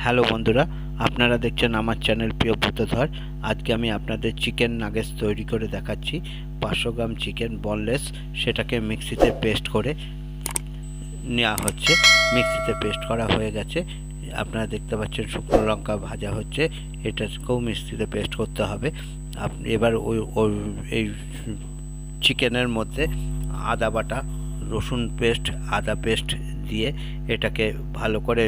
Hello বন্ধুরা, আপনারা দেখছেন আমার চ্যানেল প্রিয় ব্রতধর। আজকে আমি আপনাদের চিকেন নাগেটস তৈরি করে দেখাচ্ছি। 500 গ্রাম চিকেন বোনলেস, সেটাকে মিক্সিতে পেস্ট করে নেওয়া হচ্ছে। মিক্সিতে পেস্ট করা হয়ে গেছে। আপনারা দেখতে পাচ্ছেন শুকনো লঙ্কা ভাজা হচ্ছে, এটাকেও মিক্সিতে পেস্ট করতে হবে। এবার এই চিকেনের মধ্যে আদা বাটা, রসুন পেস্ট, আদা পেস্ট দিয়ে এটাকে ভালো করে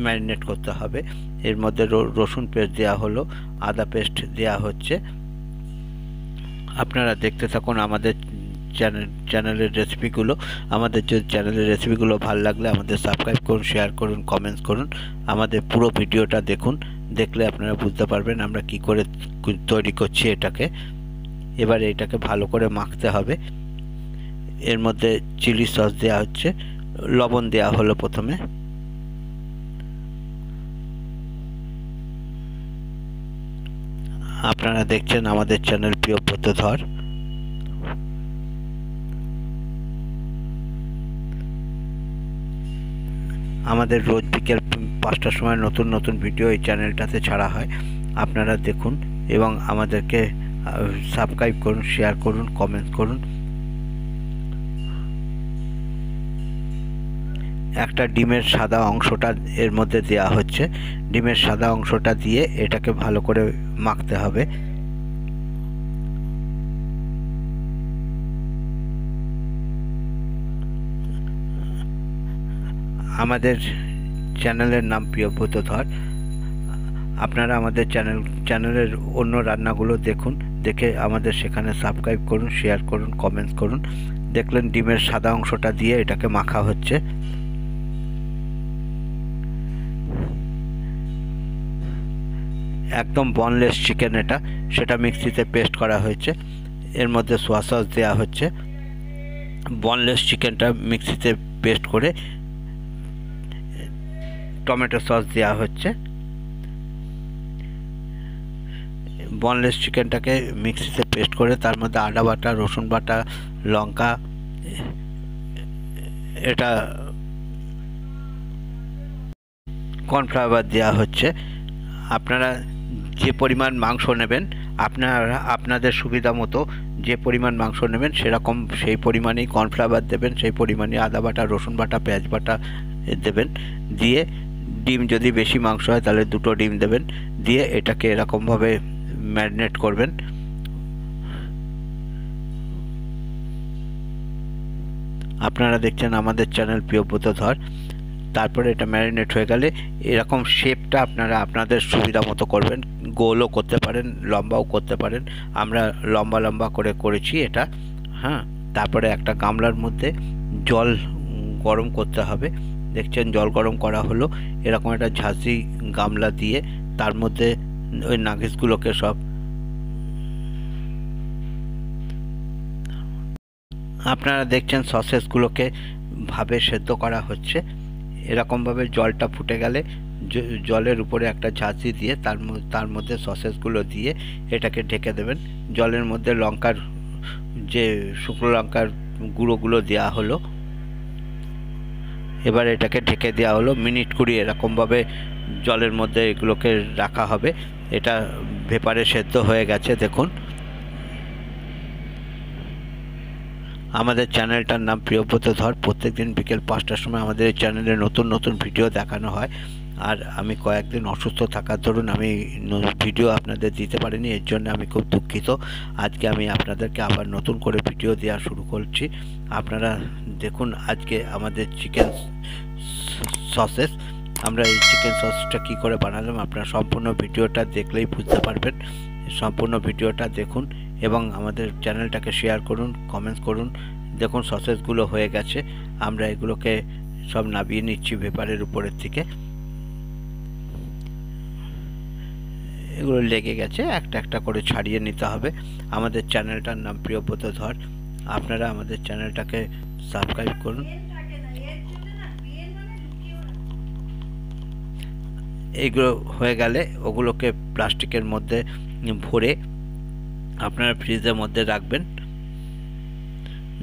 ম্যারিনেট করতে হবে। এর মধ্যে রসুন পেস্ট দেওয়া হলো, আদা পেস্ট দেওয়া হচ্ছে। আপনারা দেখতে থাকুন আমাদের চ্যানেলের রেসিপিগুলো। আমাদের যদি চ্যানেলের রেসিপিগুলো ভালো লাগলে আমাদের সাবস্ক্রাইব করুন, শেয়ার করুন, কমেন্টস করুন। আমাদের পুরো ভিডিওটা দেখুন, দেখলে আপনারা বুঝতে পারবেন আমরা কি করে তৈরি করছি এটাকে। এবারে এটাকে ভালো করে মাখতে হবে। এর মধ্যে চিলি সস দেওয়া হচ্ছে, লবণ দেওয়া হলো প্রথমে। আপনারা দেখছেন আমাদের চ্যানেল প্রিয় ব্রতধর। আমাদের রোজ বিকেল 5টার সময় নতুন নতুন ভিডিও এই চ্যানেলটাতে ছাড়া হয়। আপনারা দেখুন এবং আমাদেরকে সাবস্ক্রাইব করুন, শেয়ার করুন, কমেন্ট করুন। একটা ডিমের সাদা অংশটা এর মধ্যে দেওয়া হচ্ছে। ডিমের সাদা অংশটা দিয়ে এটাকে ভালো করে মাখতে হবে। আমাদের চ্যানেলের নাম প্রিয় ব্রতধর। আপনারা আমাদের চ্যানেলের অন্য রান্নাগুলো দেখুন, দেখে আমাদের সেখানে সাবস্ক্রাইব করুন, শেয়ার করুন, কমেন্টস করুন। দেখলেন ডিমের সাদা অংশটা দিয়ে এটাকে মাখা হচ্ছে। একদম বোনলেস চিকেন এটা, সেটা মিক্সিতে পেস্ট করা হয়েছে। এর মধ্যে সোয়া সস দেওয়া হচ্ছে। বোনলেস চিকেনটা মিক্সিতে পেস্ট করে টমেটো সস দেওয়া হচ্ছে। বোনলেস চিকেনটাকে মিক্সিতে পেস্ট করে তার মধ্যে আদা বাটা, রসুন বাটা, লঙ্কা, এটা কর্নফ্লাওয়ার দেওয়া হচ্ছে। আপনারা যে পরিমাণ মাংস নেবেন, আপনাদের সুবিধা মতো যে পরিমাণ মাংস নেবেন সেরকম সেই পরিমাণেই কর্নফ্লাওয়ার দেবেন, সেই পরিমাণে আদা বাটা, রসুন বাটা, পেঁয়াজ বাটা দেবেন। দিয়ে ডিম, যদি বেশি মাংস হয় তাহলে 2টো ডিম দেবেন। দিয়ে এটাকে এরকমভাবে ম্যারিনেট করবেন। আপনারা দেখছেন আমাদের চ্যানেল প্রিয় ব্রতধর। তারপরে এটা ম্যারিনেট হয়ে গেলে এরকম শেপটা আপনারা আপনাদের সুবিধা মতো করবেন। গোলও করতে পারেন, লম্বাও করতে পারেন। আমরা লম্বা লম্বা করে করেছি এটা। হ্যাঁ, তারপরে একটা গামলার মধ্যে জল গরম করতে হবে। দেখছেন জল গরম করা হলো। এরকম একটা ঝাঁঝরি গামলা দিয়ে তার মধ্যে ওই নাগেটসগুলোকে সব, আপনারা দেখছেন সসেসগুলোকে ভাবে সেদ্ধ করা হচ্ছে। এরকমভাবে জলটা ফুটে গেলে জলের উপরে একটা ঝাঁঝরি দিয়ে তার মধ্যে সসেসগুলো দিয়ে এটাকে ঢেকে দেবেন। জলের মধ্যে লঙ্কার যে শুকনো লঙ্কার গুঁড়োগুলো দেওয়া হলো। এবার এটাকে ঢেকে দেওয়া হলো মিনিট 20। এরকমভাবে জলের মধ্যে এগুলোকে রাখা হবে। এটা ভেপারে সেদ্ধ হয়ে গেছে দেখুন। আমাদের চ্যানেলটার নাম প্রিয় ব্রতধর। প্রত্যেকদিন বিকেল 5টার সময় আমাদের এই চ্যানেলে নতুন নতুন ভিডিও দেখানো হয়। আর আমি কয়েকদিন অসুস্থ থাকার দরুন আমি ভিডিও আপনাদের দিতে পারিনি, এর জন্য আমি খুব দুঃখিত। আজকে আমি আপনাদেরকে আবার নতুন করে ভিডিও দেওয়া শুরু করছি। আপনারা দেখুন আজকে আমাদের চিকেন সসেস। আমরা এই চিকেন সসটা কী করে বানালাম আপনারা সম্পূর্ণ ভিডিওটা দেখলেই বুঝতে পারবেন। সম্পূর্ণ ভিডিওটা দেখুন এবং আমাদের চ্যানেলটাকে শেয়ার করুন, কমেন্টস করুন। দেখুন সসেসগুলো হয়ে গেছে। আমরা এগুলোকে সব নামিয়ে নিচ্ছি ভেপারের উপরের থেকে। এগুলো লেগে গেছে, একটা একটা করে ছাড়িয়ে নিতে হবে। আমাদের চ্যানেলটার নাম প্রিয় ব্রতধর। আপনারা আমাদের চ্যানেলটাকে সাবস্ক্রাইব করুন। এইগুলো হয়ে গেলে ওগুলোকে প্লাস্টিকের মধ্যে ভরে আপনারা ফ্রিজের মধ্যে রাখবেন।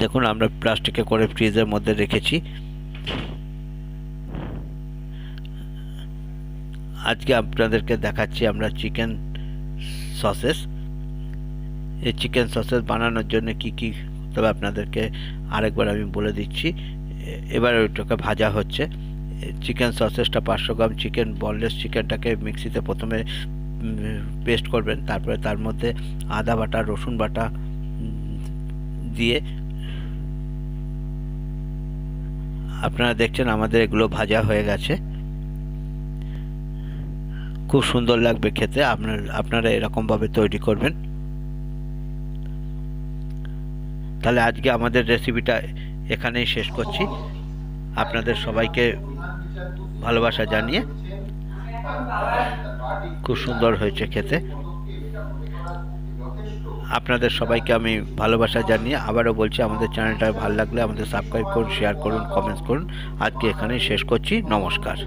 দেখুন আমরা প্লাস্টিকে করে ফ্রিজের মধ্যে রেখেছি। আজকে আপনাদেরকে দেখাচ্ছি আমরা চিকেন সসেস। এই চিকেন সসেস বানানোর জন্য কি কি তবে আপনাদেরকে আরেকবার আমি বলে দিচ্ছি। এবার ওইটাকে ভাজা হচ্ছে। চিকেন সসেসটা 500 গ্রাম চিকেন, বনলেস চিকেনটাকে মিক্সিতে প্রথমে পেস্ট করবেন, তারপরে তার মধ্যে আদা বাটা, রসুন বাটা দিয়ে আপনারা দেখছেন আমাদের এগুলো ভাজা হয়ে গেছে। খুব সুন্দর লাগবে খেতে। আপনারা এরকমভাবে তৈরি করবেন। তাহলে আজকে আমাদের রেসিপিটা এখানেই শেষ করছি। আপনাদের সবাইকে ভালোবাসা জানিয়ে, খুব সুন্দর হয়েছে খেতে। আপনাদের সবাইকে আমি ভালোবাসা জানিয়ে আবারও বলছি, আমাদের চ্যানেলটা ভালো লাগলে আমাদের সাবস্ক্রাইব করুন, শেয়ার করুন, কমেন্টস করুন। আজকে এখানেই শেষ করছি। নমস্কার।